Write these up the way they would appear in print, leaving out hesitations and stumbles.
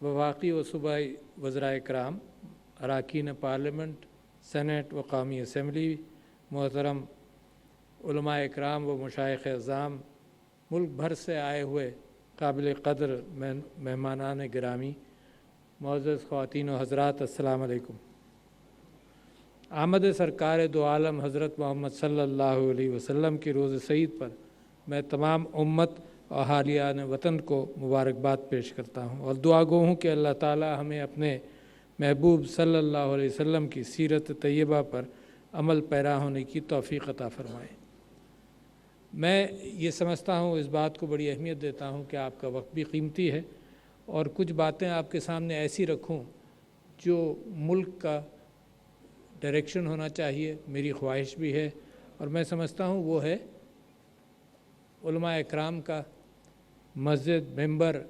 वफाकी व सूबाई वज़राए कराम, अरकान पार्लियामेंट, सेनेट व कौमी असम्बली, मोहतरम उलमाए कराम व मशाइख़ अज़ाम, मुल्क भर से आए हुए काबिल क़द्र मेहमानान गिरामी, मुअज़्ज़ज़ ख़वातीन व हज़रात, अस्सलाम वालेकुम। आमद सरकार दो आलम हज़रत मोहम्मद सल्लल्लाहु अलैहि वसल्लम की रोज़ सईद पर मैं तमाम उम्मत और हालियान वतन को मुबारकबाद पेश करता हूँ और दुआ गो हूँ कि अल्लाह ताला हमें अपने महबूब सल्लल्लाहु अलैहि वसल्लम की सीरत तैयबा पर अमल पैरा होने की तौफ़ीक़ अता फ़रमाए। मैं ये समझता हूँ, इस बात को बड़ी अहमियत देता हूँ कि आपका वक्त भी कीमती है और कुछ बातें आपके सामने ऐसी रखूँ जो मुल्क का डायरेक्शन होना चाहिए, मेरी ख्वाहिश भी है। और मैं समझता हूँ वो है उलमा इकराम का मस्जिद, मेंबर,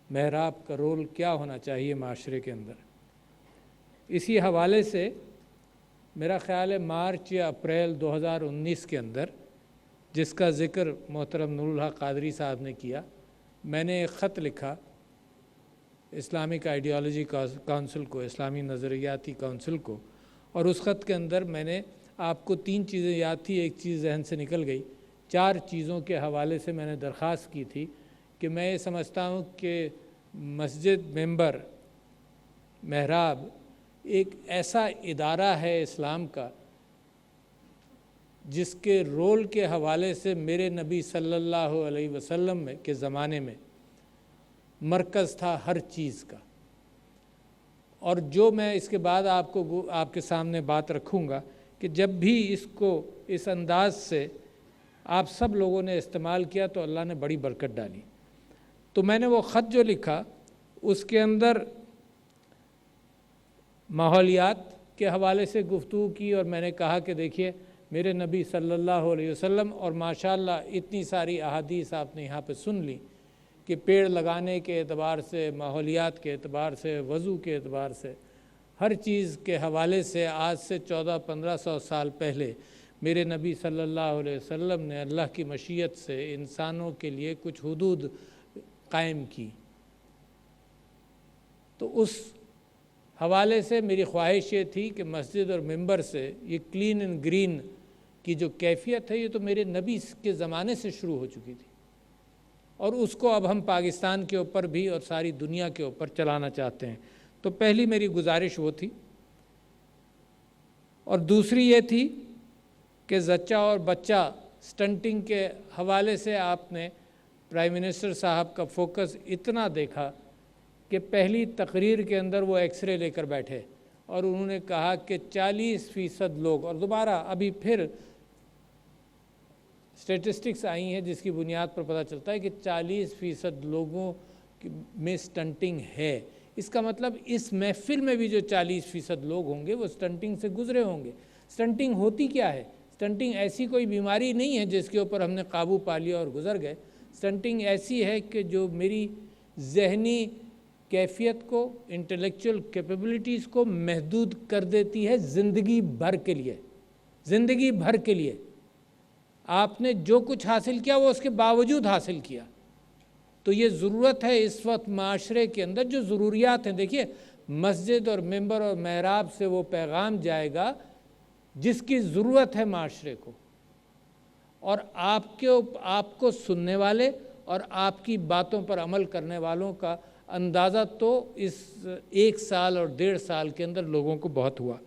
महराब का रोल क्या होना चाहिए माशरे के अंदर। इसी हवाले से मेरा ख़्याल है मार्च या अप्रैल 2019 के अंदर, जिसका ज़िक्र मोहतरम नूरुल हक़ क़ादरी साहब ने किया, मैंने एक ख़त लिखा इस्लामिक आइडियोलॉजी काउंसिल को, इस्लामी नज़रियाती काउंसिल को, और उस ख़त के अंदर मैंने आपको 3 चीज़ें याद थी, एक चीज़ जहन से निकल गई। 4 चीज़ों के हवाले से मैंने दरख्वास्त की थी कि मैं ये समझता हूँ कि मस्जिद, मेंबर, महराब एक ऐसा इदारा है इस्लाम का जिसके रोल के हवाले से मेरे नबी सल्लल्लाहु अलैहि वसल्लम के ज़माने में मरकज़ था हर चीज़ का। और जो मैं इसके बाद आपके सामने बात रखूँगा कि जब भी इसको इस अंदाज से आप सब लोगों ने इस्तेमाल किया तो अल्लाह ने बड़ी बरकत डाली। तो मैंने वो ख़त जो लिखा उसके अंदर माहौलियात के हवाले से गुफ्तगू की और मैंने कहा कि देखिए मेरे नबी सल्लल्लाहु अलैहि वसल्लम, और माशाअल्लाह इतनी सारी अहादीस आपने यहाँ पे सुन ली कि पेड़ लगाने के एतबार से, माहौलियात के एतबार से, वज़ू के एतबार से, हर चीज़ के हवाले से आज से 1400-1500 साल पहले मेरे नबी सल्लल्लाहु अलैहि वसल्लम ने अल्लाह की मशीयत से इंसानों के लिए कुछ हुदूद कायम की। तो उस हवाले से मेरी ख्वाहिश ये थी कि मस्जिद और मिंबर से ये क्लीन एंड ग्रीन की जो कैफियत है, ये तो मेरे नबी के ज़माने से शुरू हो चुकी थी और उसको अब हम पाकिस्तान के ऊपर भी और सारी दुनिया के ऊपर चलाना चाहते हैं। तो पहली मेरी गुजारिश वो थी। और दूसरी ये थी कि ज़च्चा और बच्चा स्टंटिंग के हवाले से आपने प्राइम मिनिस्टर साहब का फोकस इतना देखा कि पहली तकरीर के अंदर वो एक्सरे लेकर बैठे और उन्होंने कहा कि 40% लोग, और दोबारा अभी फिर स्टेटिस्टिक्स आई हैं जिसकी बुनियाद पर पता चलता है कि 40% लोगों में स्टंटिंग है। इसका मतलब इस महफिल में भी जो 40% लोग होंगे वो स्टंटिंग से गुजरे होंगे। स्टंटिंग होती क्या है? स्टंटिंग ऐसी कोई बीमारी नहीं है जिसके ऊपर हमने काबू पा लिया और गुजर गए। स्टंटिंग ऐसी है कि जो मेरी जहनी कैफियत को, इंटेलेक्चुअल कैपेबिलिटीज़ को महदूद कर देती है ज़िंदगी भर के लिए। ज़िंदगी भर के लिए आपने जो कुछ हासिल किया वो उसके बावजूद हासिल किया। तो ये ज़रूरत है इस वक्त माशरे के अंदर, जो ज़रूरियात हैं। देखिए मस्जिद और मेंबर और महराब से वो पैगाम जाएगा जिसकी ज़रूरत है माशरे को, और आपको सुनने वाले और आपकी बातों पर अमल करने वालों का अंदाज़ा तो इस 1 साल और 1.5 साल के अंदर लोगों को बहुत हुआ।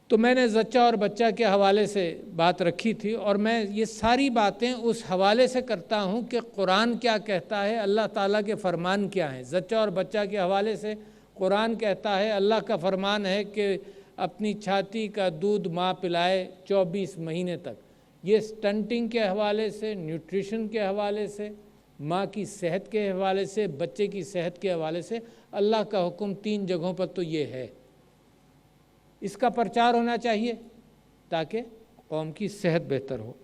तो मैंने ज़च्चा और बच्चा के हवाले से बात रखी थी और मैं ये सारी बातें उस हवाले से करता हूँ कि कुरान क्या कहता है, अल्लाह ताला के फ़रमान क्या हैं। ज़च्चा और बच्चा के हवाले से कुरान कहता है, अल्लाह का फ़रमान है कि अपनी छाती का दूध माँ पिलाए 24 महीने तक। ये स्टंटिंग के हवाले से, न्यूट्रिशन के हवाले से, माँ की सेहत के हवाले से, बच्चे की सेहत के हवाले से अल्लाह का हुक्म 3 जगहों पर तो ये है। इसका प्रचार होना चाहिए ताकि कौम की सेहत बेहतर हो।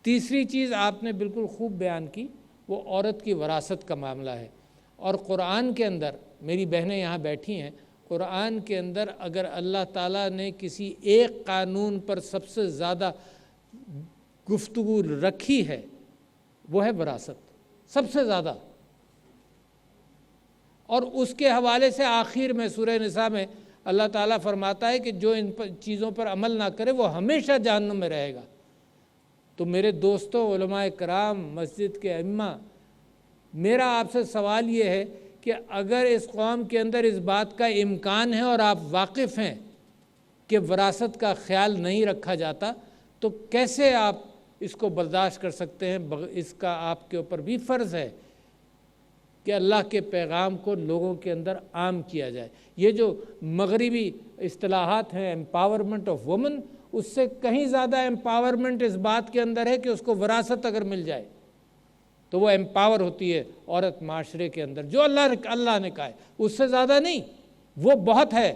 तीसरी चीज़ आपने बिल्कुल खूब बयान की, वो औरत की वरासत का मामला है। और कुरान के अंदर, मेरी बहनें यहाँ बैठी हैं, कुरान के अंदर अगर अल्लाह ताला ने किसी एक कानून पर सबसे ज़्यादा गुफ्तगू रखी है वो है वरासत। سب سے زیادہ۔ اور اس کے حوالے سے آخر میں سورہ نساء میں اللہ تعالیٰ فرماتا ہے کہ جو ان چیزوں پر عمل نہ کرے وہ ہمیشہ جہنم میں رہے گا۔ تو میرے دوستوں، علماء کرام، مسجد کے ائمہ، میرا آپ سے سوال یہ ہے کہ اگر اس قوم کے اندر اس بات کا امکان ہے اور آپ واقف ہیں کہ وراثت کا خیال نہیں رکھا جاتا، تو کیسے آپ اس کو برداشت کر سکتے ہیں؟ اس کا آپ کے اوپر بھی فرض ہے کہ اللہ کے پیغام کو لوگوں کے اندر عام کیا جائے۔ یہ جو مغربی اصطلاحات ہیں امپاورمنٹ آف وومن، اس سے کہیں زیادہ امپاورمنٹ اس بات کے اندر ہے کہ اس کو وراثت اگر مل جائے تو وہ امپاور ہوتی ہے عورت معاشرے کے اندر، جو اللہ نے کہا ہے، اس سے زیادہ نہیں، وہ بہت ہے۔